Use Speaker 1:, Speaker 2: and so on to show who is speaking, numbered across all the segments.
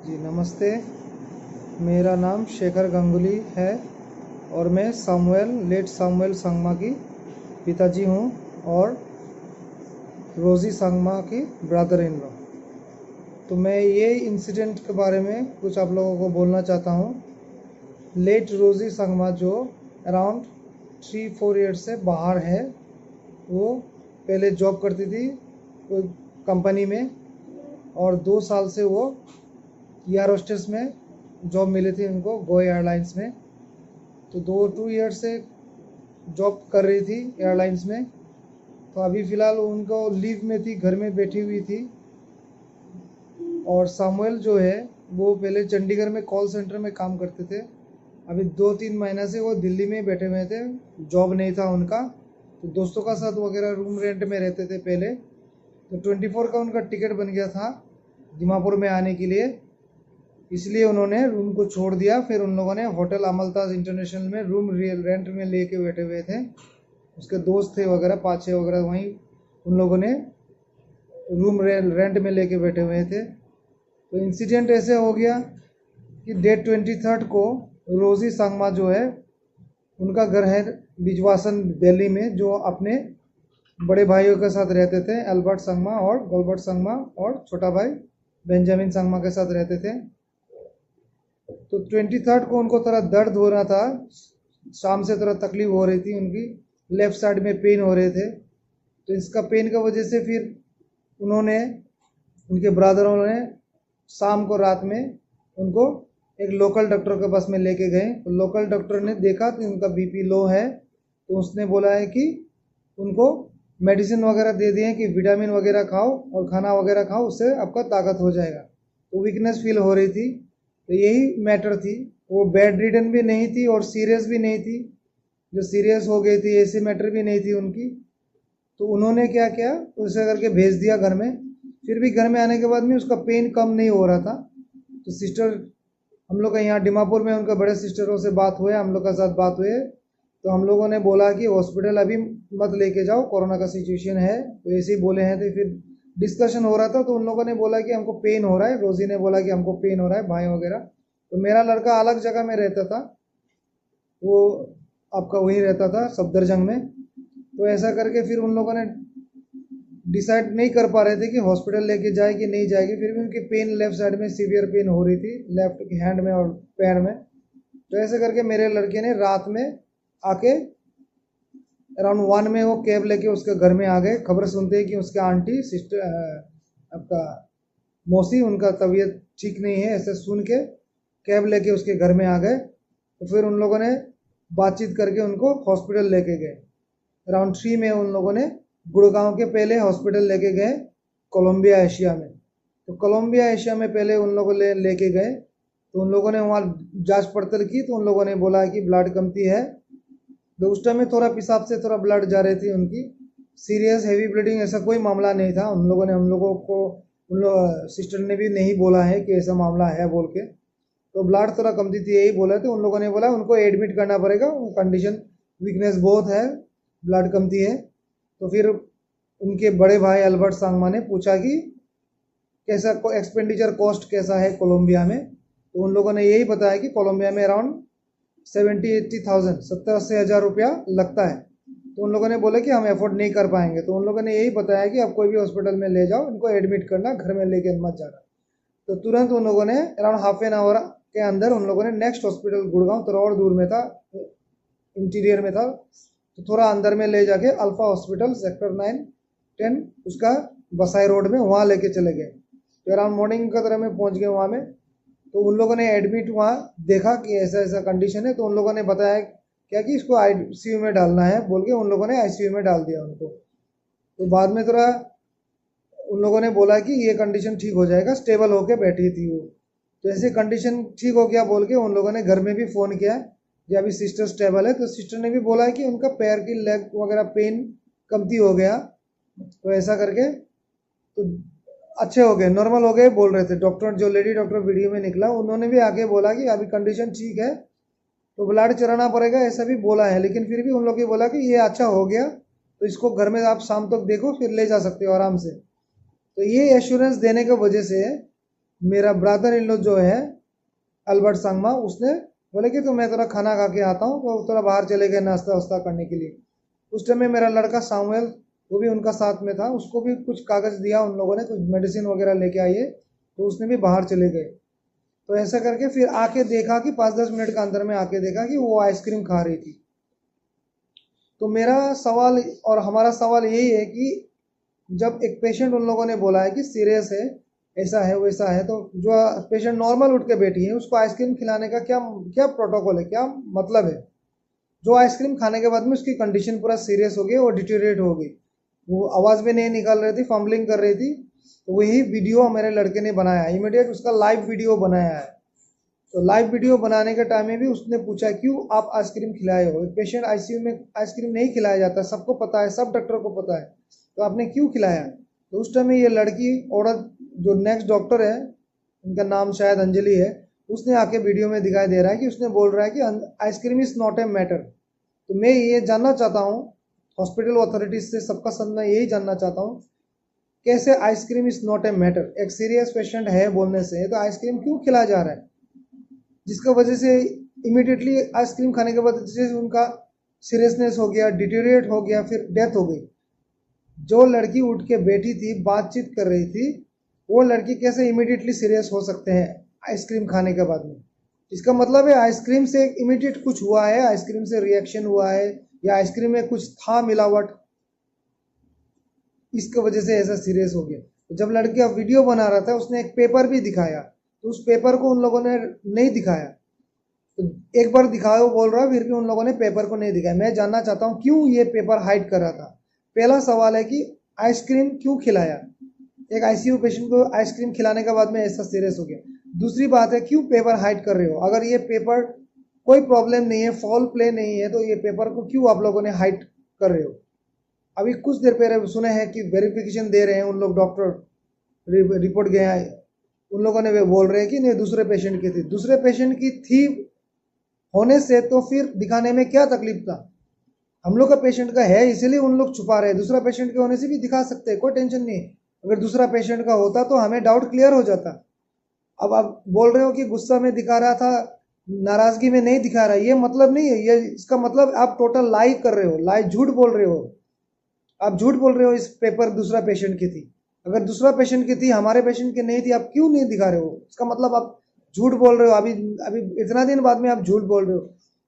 Speaker 1: जी नमस्ते। मेरा नाम शेखर गंगुली है और मैं लेट सामुएल संगमा की पिताजी हूँ और रोज़ी संगमा की ब्रदर इन लॉ। तो मैं ये इंसिडेंट के बारे में कुछ आप लोगों को बोलना चाहता हूँ। लेट रोज़ी संगमा जो अराउंड 3-4 ईयर्स से बाहर है, वो पहले जॉब करती थी कोई कंपनी में और 2 साल से वो एयर होस्टेस में जॉब मिली थी उनको गो एयरलाइंस में। तो 2 ईयर से जॉब कर रही थी एयरलाइंस में। तो अभी फ़िलहाल उनको लीव में थी, घर में बैठी हुई थी। और सामुएल जो है वो पहले चंडीगढ़ में कॉल सेंटर में काम करते थे। अभी 2-3 महीना से वो दिल्ली में बैठे हुए थे, जॉब नहीं था उनका। तो दोस्तों का साथ वगैरह रूम रेंट में रहते थे पहले। तो 24 का उनका टिकट बन गया था दीमापुर में आने के लिए, इसलिए उन्होंने रूम को छोड़ दिया। फिर उन लोगों ने होटल अमलताज इंटरनेशनल में रूम रेंट में लेके बैठे हुए थे। उसके दोस्त थे वगैरह 5-6 वगैरह, वहीं उन लोगों ने रूम रेंट में लेके बैठे हुए थे। तो इंसिडेंट ऐसे हो गया कि डेट 23 को रोज़ी संगमा जो है, उनका घर है बिजवासन दिल्ली में, जो अपने बड़े भाइयों के साथ रहते थे, अल्बर्ट संगमा और गॉल्बर्ट संगमा, और छोटा भाई बेंजामिन संगमा के साथ रहते थे। तो 23 को उनको थोड़ा दर्द हो रहा था, शाम से थोड़ा तकलीफ हो रही थी, उनकी लेफ़्ट साइड में पेन हो रहे थे। तो इसका पेन का वजह से फिर उन्होंने, उनके ब्रदरों ने शाम को रात में उनको एक लोकल डॉक्टर के पास में लेके गए। तो लोकल डॉक्टर ने देखा कि उनका बीपी लो है। तो उसने बोला है कि उनको मेडिसिन वगैरह दे दिए कि विटामिन वगैरह खाओ और खाना वगैरह खाओ, उससे आपका ताकत हो जाएगा। तो वीकनेस फील हो रही थी। तो यही मैटर थी, वो बेड रिडन भी नहीं थी और सीरियस भी नहीं थी, जो सीरियस हो गई थी ऐसी मैटर भी नहीं थी उनकी। तो उन्होंने क्या किया, उसे करके भेज दिया घर में। फिर भी घर में आने के बाद में उसका पेन कम नहीं हो रहा था। तो सिस्टर, हम लोग का यहाँ दीमापुर में उनके बड़े सिस्टरों से बात हुए, हम लोग का साथ बात हुए। तो हम लोगों ने बोला कि हॉस्पिटल अभी मत लेके जाओ, कोरोना का सिचुएशन है। तो ऐसे ही बोले हैं। तो फिर डिस्कशन हो रहा था, तो उन लोगों ने बोला कि हमको पेन हो रहा है, रोज़ी ने बोला कि हमको पेन हो रहा है, भाई वगैरह। तो मेरा लड़का अलग जगह में रहता था, वो आपका वहीं रहता था सफदरजंग में। तो ऐसा करके फिर उन लोगों ने डिसाइड नहीं कर पा रहे थे कि हॉस्पिटल लेके जाए कि नहीं जाएगी। फिर भी उनकी पेन लेफ़्ट साइड में सीवियर पेन हो रही थी, लेफ़्ट की हैंड में और पैर में। तो ऐसे करके मेरे लड़के ने रात में आके अराउंड 1 में वो कैब लेके उसके घर में आ गए। खबर सुनते हैं कि उसके आंटी सिस्टर, आपका मौसी, उनका तबीयत ठीक नहीं है, ऐसे सुन के कैब लेके उसके घर में आ गए। तो फिर उन लोगों ने बातचीत करके उनको हॉस्पिटल लेके गए। अराउंड 3 में उन लोगों ने गुड़गांव के पहले हॉस्पिटल लेके गए, कोलंबिया एशिया में। तो कोलंबिया एशिया में पहले उन लोगों लेके गए। तो उन लोगों ने वहाँ जांच पड़ताल की। तो उन लोगों ने बोला कि ब्लड कमती है। तो उस टाइम में थोड़ा पेशाब से थोड़ा ब्लड जा रही थी उनकी। सीरियस हैवी ब्लीडिंग ऐसा कोई मामला नहीं था। उन लोगों ने, हम लोगों को, उन लोग सिस्टर ने भी नहीं बोला है कि ऐसा मामला है बोल के। तो ब्लड थोड़ा कमती थी यही बोला। तो उन लोगों ने बोला उनको एडमिट करना पड़ेगा, कंडीशन वीकनेस बहुत है, ब्लड कमती है। तो फिर उनके बड़े भाई अल्बर्ट संगमा ने पूछा कि कैसा एक्सपेंडिचर कॉस्ट कैसा है कोलंबिया में। तो उन लोगों ने यही बताया कि कोलंबिया में अराउंड 70-80,000, 70-80 हज़ार रुपया लगता है। तो उन लोगों ने बोला कि हम अफोर्ड नहीं कर पाएंगे। तो उन लोगों ने यही बताया कि आप कोई भी हॉस्पिटल में ले जाओ, इनको एडमिट करना, घर में लेके मत जाना। तो तुरंत उन लोगों ने अराउंड हाफ एन आवर के अंदर उन लोगों ने नेक्स्ट हॉस्पिटल, गुड़गांव थोड़ा और दूर में था, इंटीरियर में था, तो थोड़ा अंदर में ले जाके अल्फा हॉस्पिटल सेक्टर 9-10 उसका बसाई रोड में वहाँ लेके चले गए। तो अराउंड मॉर्निंग का तरह में पहुँच गए वहाँ में। तो उन लोगों ने एडमिट वहाँ देखा कि ऐसा ऐसा कंडीशन है। तो उन लोगों ने बताया क्या कि इसको आईसीयू में डालना है बोल के, उन लोगों ने आईसीयू में डाल दिया उनको। तो बाद में थोड़ा उन लोगों ने बोला कि ये कंडीशन ठीक हो जाएगा, स्टेबल होके बैठी थी वो। तो ऐसे कंडीशन ठीक हो गया बोल के उन लोगों ने घर में भी फ़ोन किया कि अभी सिस्टर स्टेबल है। तो सिस्टर ने भी बोला है कि उनका पैर की लेग वगैरह पेन कमती हो गया। तो ऐसा करके तो अच्छे हो गए, नॉर्मल हो गए बोल रहे थे डॉक्टर। जो लेडी डॉक्टर वीडियो में निकला, उन्होंने भी आके बोला कि अभी कंडीशन ठीक है, तो ब्लड चढ़ाना पड़ेगा, ऐसा भी बोला है। लेकिन फिर भी उन लोग ये बोला कि ये अच्छा हो गया, तो इसको घर में आप शाम तक देखो, फिर ले जा सकते हो आराम से। तो ये एश्योरेंस देने की वजह से मेरा ब्रदर इन लॉ जो है अल्बर्ट संगमा, उसने बोले कि तो मैं थोड़ा खाना खा के आता हूँ, तो थोड़ा बाहर चले गए नाश्ता वास्ता करने के लिए। उस टाइम में मेरा लड़का सामुएल वो भी उनका साथ में था, उसको भी कुछ कागज़ दिया उन लोगों ने, कुछ मेडिसिन वगैरह लेके आइए, तो उसने भी बाहर चले गए। तो ऐसा करके फिर आके देखा कि 5-10 मिनट का अंदर में आके देखा कि वो आइसक्रीम खा रही थी। तो मेरा सवाल और हमारा सवाल यही है कि जब एक पेशेंट उन लोगों ने बोला है कि सीरियस है, ऐसा है वैसा है, तो जो पेशेंट नॉर्मल उठ के बैठी है उसको आइसक्रीम खिलाने का क्या क्या प्रोटोकॉल है, क्या मतलब है? जो आइसक्रीम खाने के बाद में उसकी कंडीशन पूरा सीरियस हो गई और डिटीरिएट हो गई, वो आवाज़ भी नहीं निकाल रही थी, फम्बलिंग कर रही थी। तो वही वीडियो मेरे लड़के ने बनाया, इमीडिएट उसका लाइव वीडियो बनाया है। तो लाइव वीडियो बनाने के टाइम में भी उसने पूछा क्यों आप आइसक्रीम खिलाए हो? पेशेंट आईसीयू में आइसक्रीम नहीं खिलाया जाता, सबको पता है, सब डॉक्टर को पता है, तो आपने क्यों खिलाया? तो उस टाइम में ये लड़की औरत जो नेक्स्ट डॉक्टर है, उनका नाम शायद अंजलि है, उसने आके वीडियो में दिखाई दे रहा है कि उसने बोल रहा है कि ice cream is not a matter. तो मैं ये जानना चाहता हूँ हॉस्पिटल अथॉरिटीज से, सबका सलाह यही जानना चाहता हूँ, कैसे ice cream is not a matter? एक सीरियस पेशेंट है बोलने से तो आइसक्रीम क्यों खिलाया जा रहा है, जिसका वजह से इमीडिएटली आइसक्रीम खाने के बाद जैसे उनका सीरियसनेस हो गया, डिटीरिएट हो गया, फिर डेथ हो गई। जो लड़की उठ के बैठी थी, बातचीत कर रही थी, वो लड़की कैसे इमीडिएटली सीरियस हो सकते हैं आइसक्रीम खाने के बाद में? इसका मतलब है आइसक्रीम से इमीडिएट कुछ हुआ है, आइसक्रीम से रिएक्शन हुआ है, या आइसक्रीम में कुछ था मिलावट, इसके वजह से ऐसा सीरियस हो गया। तो जब लड़का वीडियो बना रहा था उसने एक पेपर भी दिखाया, तो उस पेपर को उन लोगों ने नहीं दिखाया। तो एक बार दिखाओ बोल रहा, फिर भी उन लोगों ने पेपर को नहीं दिखाया। मैं जानना चाहता हूँ क्यों ये पेपर हाइड कर रहा था। पहला सवाल है कि आइसक्रीम क्यों खिलाया, एक आईसीयू पेशेंट को आइसक्रीम खिलाने के बाद में ऐसा सीरियस हो गया। दूसरी बात है क्यों पेपर हाइड कर रहे हो? अगर ये पेपर कोई प्रॉब्लम नहीं है, फॉल प्ले नहीं है, तो ये पेपर को क्यों आप लोगों ने हाइड कर रहे हो? अभी कुछ देर पहले सुने हैं कि वेरिफिकेशन दे रहे हैं उन लोग, डॉक्टर रिपोर्ट गया है, उन लोगों ने वे बोल रहे हैं कि नहीं दूसरे पेशेंट की थी। दूसरे पेशेंट की थी होने से तो फिर दिखाने में क्या तकलीफ था? हम लोग का पेशेंट का है इसीलिए उन लोग छुपा रहे हैं, दूसरा पेशेंट के होने से भी दिखा सकते हैं, कोई टेंशन नहीं। अगर दूसरा पेशेंट का होता तो हमें डाउट क्लियर हो जाता। अब आप बोल रहे हो कि गुस्सा में दिखा रहा था, नाराजगी में नहीं दिखा रहा, ये मतलब नहीं है। ये इसका मतलब आप टोटल लाई कर रहे हो, लाई झूठ बोल रहे हो। आप झूठ बोल रहे हो इस पेपर दूसरा पेशेंट की थी। अगर दूसरा पेशेंट की थी, हमारे पेशेंट की नहीं थी, आप क्यों नहीं दिखा रहे हो? इसका मतलब आप झूठ बोल रहे हो। अभी अभी इतना दिन बाद में आप झूठ बोल रहे हो।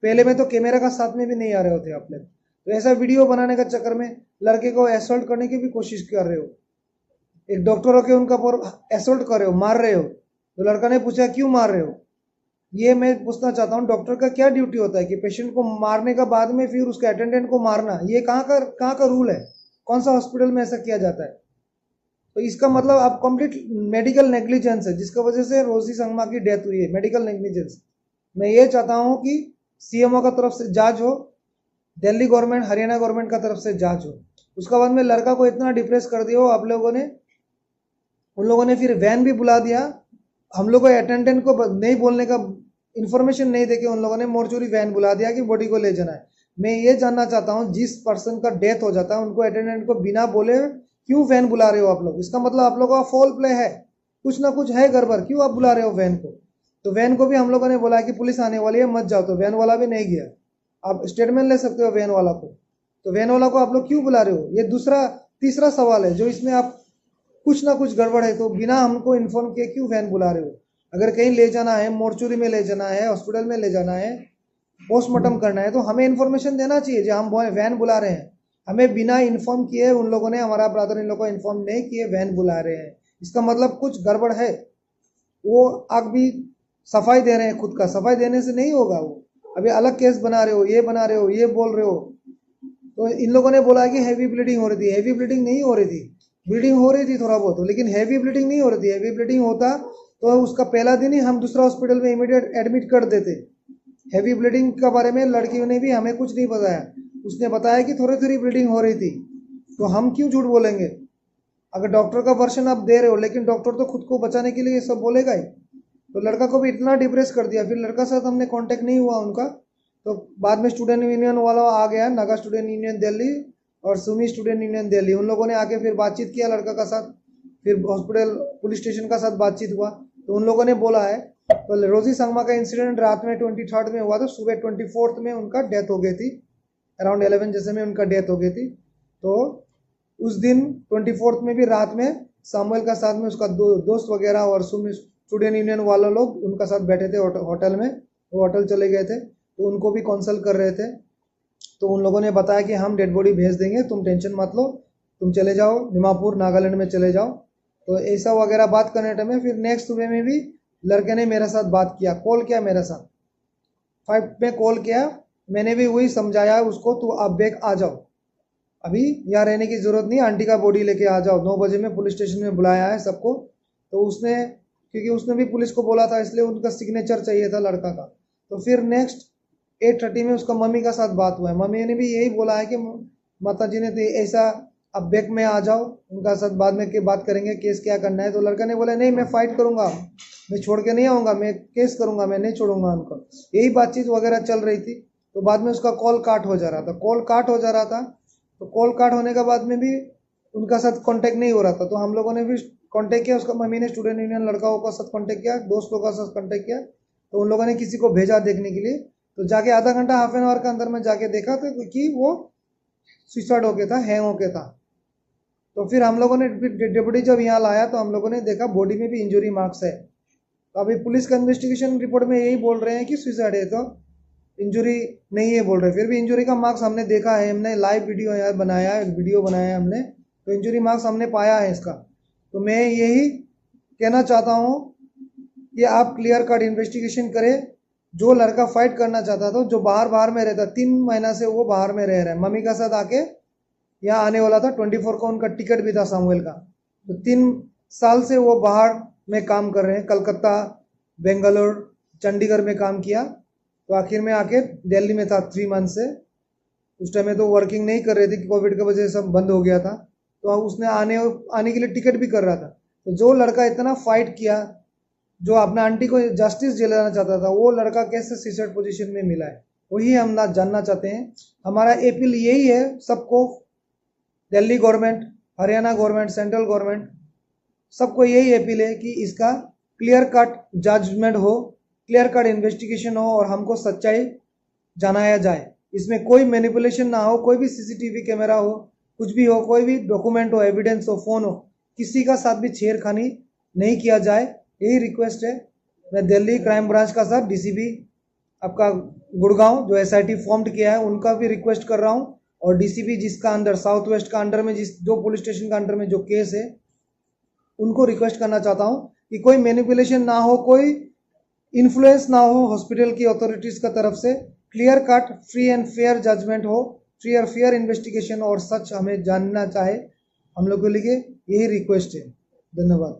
Speaker 1: पहले में तो कैमरा का साथ में भी नहीं आ रहे होते आप लोग। तो ऐसा वीडियो बनाने का चक्कर में लड़के को असॉल्ट करने की भी कोशिश कर रहे हो। एक डॉक्टर होकर उनका पर असॉल्ट कर रहे हो, मार रहे हो। तो लड़का ने पूछा क्यों मार रहे हो? ये मैं पूछना चाहता हूँ, डॉक्टर का क्या ड्यूटी होता है कि पेशेंट को मारने का बाद में फिर उसके अटेंडेंट को मारना? ये कहाँ का रूल है? कौन सा हॉस्पिटल में ऐसा किया जाता है? तो इसका मतलब आप कंप्लीट मेडिकल नेग्लिजेंस है, जिसका वजह से रोजी संगमा की डेथ हुई है, मेडिकल नेग्लिजेंस। मैं ये चाहता हूँ कि सीएमओ का तरफ से जांच हो, दिल्ली गवर्नमेंट, हरियाणा गवर्नमेंट का तरफ से जांच हो। उसका बाद में लड़का को इतना डिप्रेस कर दिया हो आप लोगों ने, उन लोगों ने फिर वैन भी बुला दिया। हम लोग को अटेंडेंट को नहीं बोलने का इन्फॉर्मेशन नहीं देके उन लोगों ने मोर्चुरी वैन बुला दिया कि बॉडी को ले जाना है। मैं ये जानना चाहता हूँ, जिस पर्सन का डेथ हो जाता है उनको अटेंडेंट को बिना बोले क्यों वैन बुला रहे हो आप लोग? इसका मतलब आप लोगों का फॉल प्ले है, कुछ ना कुछ है गड़बड़, क्यों आप बुला रहे हो वैन को? तो वैन को भी हम लोगों ने बोला कि पुलिस आने वाली है मत जाओ, तो वैन वाला भी नहीं गया। आप स्टेटमेंट ले सकते हो वैन वाला को, तो वैन वाला को आप लोग क्यों बुला रहे हो? ये दूसरा तीसरा सवाल है जो इसमें आप कुछ ना कुछ गड़बड़ है, तो बिना हमको इन्फॉर्म किए क्यों वैन बुला रहे हो? अगर कहीं ले जाना है, मोर्चुरी में ले जाना है, हॉस्पिटल में ले जाना है, पोस्टमार्टम करना है, तो हमें इन्फॉर्मेशन देना चाहिए जो हम वैन बुला रहे हैं। हमें बिना इन्फॉर्म किए उन लोगों ने, हमारा ब्रदर इन लोगों को इन्फॉर्म नहीं किए वैन बुला रहे हैं, इसका मतलब कुछ गड़बड़ है। वो आग भी सफाई दे रहे हैं, खुद का सफाई देने से नहीं होगा। वो अभी अलग केस बना रहे हो, ये बना रहे हो, ये बोल रहे हो। तो इन लोगों ने बोला कि हैवी ब्लीडिंग हो रही थी, हैवी ब्लीडिंग नहीं हो रही थी, ब्लीडिंग हो रही थी थोड़ा बहुत, लेकिन हैवी ब्लीडिंग नहीं हो रही थी। हैवी ब्लीडिंग होता तो उसका पहला दिन ही हम दूसरा हॉस्पिटल में इमीडिएट एडमिट कर देते। हैवी ब्लीडिंग के बारे में लड़कियों ने भी हमें कुछ नहीं बताया, उसने बताया कि थोड़ी थोड़ी ब्लीडिंग हो रही थी, तो हम क्यों झूठ बोलेंगे? अगर डॉक्टर का वर्शन आप दे रहे हो, लेकिन डॉक्टर तो खुद को बचाने के लिए ये सब बोलेगा ही। तो लड़का को भी इतना डिप्रेस कर दिया, फिर लड़का साथ हमने कांटेक्ट नहीं हुआ उनका। तो बाद में स्टूडेंट यूनियन वाला आ गया, नागा स्टूडेंट यूनियन दिल्ली और सुमी स्टूडेंट यूनियन दिल्ली, उन लोगों ने आके फिर बातचीत किया लड़का का साथ, फिर हॉस्पिटल पुलिस स्टेशन का साथ बातचीत हुआ। तो उन लोगों ने बोला है, तो रोजी संगमा का इंसिडेंट रात में 23 में हुआ था, सुबह 24 में उनका डेथ हो गई थी, अराउंड 11 जैसे में उनका डेथ हो गई थी। तो उस दिन 24 में भी रात में सामुएल का साथ में उसका दोस्त वगैरह और स्टूडेंट यूनियन वाले लोग उनका साथ बैठे थे होटल में, वो होटल चले गए थे, तो उनको भी काउंसल कर रहे थे। तो उन लोगों ने बताया कि हम डेड बॉडी भेज देंगे, तुम टेंशन मत लो, तुम चले जाओ निमापुर नागालैंड में चले जाओ। तो ऐसा वगैरह बात करने टाइम में फिर नेक्स्ट सुबह में भी लड़के ने मेरे साथ बात किया, कॉल किया मेरे साथ, 5 में कॉल किया। मैंने भी वही समझाया उसको, तू आप बैग आ जाओ, अभी यहाँ रहने की ज़रूरत नहीं, आंटी का बॉडी लेके आ जाओ, 9 बजे में पुलिस स्टेशन में बुलाया है सबको। तो उसने, क्योंकि उसने भी पुलिस को बोला था, इसलिए उनका सिग्नेचर चाहिए था लड़का का। तो फिर नेक्स्ट 8:30 में उसका मम्मी का साथ बात हुआ है, मम्मी ने भी यही बोला है कि माता जी ने तो ऐसा, अब बैग में आ जाओ, उनका साथ बाद में के बात करेंगे, केस क्या करना है। तो लड़का ने बोला नहीं मैं फाइट करूंगा, मैं छोड़ के नहीं आऊँगा, मैं केस करूंगा, मैं नहीं छोड़ूंगा उनको। यही बातचीत वगैरह चल रही थी। तो बाद में उसका कॉल काट हो जा रहा था, कॉल काट हो जा रहा था। तो कॉल काट होने के बाद में भी उनका साथ कांटेक्ट नहीं हो रहा था। तो हम लोगों ने भी कांटेक्ट किया, उसका मम्मी ने स्टूडेंट यूनियन लड़काओं का साथ कांटेक्ट किया, दोस्तों का साथ कांटेक्ट किया। तो उन लोगों ने किसी को भेजा देखने के लिए। तो जाके आधा घंटा हाफ एन आवर के अंदर में जाके देखा तो कि वो सुसाइड हो गया था, हैंग हो गया था। तो फिर हम लोगों ने डेप्यूटी जब यहाँ लाया तो हम लोगों ने देखा बॉडी में भी इंजरी मार्क्स है। तो अभी पुलिस का इन्वेस्टिगेशन रिपोर्ट में यही बोल रहे हैं कि सुसाइड है, तो इंजरी नहीं है बोल रहे। फिर भी इंजरी का मार्क्स हमने देखा है, हमने लाइव वीडियो यार बनाया है, वीडियो बनाया है हमने, तो इंजरी मार्क्स हमने पाया है इसका। तो मैं यही कहना चाहता हूँ कि आप क्लियर कट इन्वेस्टिगेशन करें। जो लड़का फाइट करना चाहता था, जो बाहर में रहता, 3 महीना से वो बाहर में रह रहा है, मम्मी का साथ आके यहाँ आने वाला था, 24 को उनका टिकट भी था सामुएल का। तो 3 साल से वो बाहर में काम कर रहे हैं, कलकत्ता, बेंगलोर, चंडीगढ़ में काम किया। तो आखिर में आके दिल्ली में था 3 मंथ से। उस टाइम में तो वर्किंग नहीं कर रहे थे कि कोविड की वजह से सब बंद हो गया था। तो उसने आने के लिए टिकट भी कर रहा था। तो जो लड़का इतना फाइट किया, जो अपना आंटी को जस्टिस दिलाना चाहता था, वो लड़का कैसे सुसाइड पोजीशन में मिला है, वही हम ना जानना चाहते हैं। हमारा अपील यही है सबको, Delhi government, Haryana government, central government, सबको यही अपील है कि इसका क्लियर कट जजमेंट हो, क्लियर कट इन्वेस्टिगेशन हो और हमको सच्चाई जनाया जाए। इसमें कोई मैनिपुलेशन ना हो, कोई भी सीसीटीवी कैमरा हो, कुछ भी हो, कोई भी डॉक्यूमेंट हो, एविडेंस हो, फोन हो, किसी का साथ भी छेड़खानी नहीं किया जाए, यही रिक्वेस्ट है। मैं दिल्ली क्राइम ब्रांच का साथ डीसीपी आपका गुड़गांव जो एसआईटी फॉर्म्ड किया है उनका भी रिक्वेस्ट कर रहा हूँ, और डीसीपी जिसका अंडर साउथ वेस्ट का अंडर में जो पुलिस स्टेशन का अंडर में जो केस है, उनको रिक्वेस्ट करना चाहता हूँ कि कोई मैनिपुलेशन ना हो, कोई इन्फ्लुएंस ना हो हॉस्पिटल की अथॉरिटीज का तरफ से, clear cut free and fair judgement हो, फ्री और फेयर इन्वेस्टिगेशन, और सच हमें जानना चाहे हम लोग के लिए, यही रिक्वेस्ट है। धन्यवाद।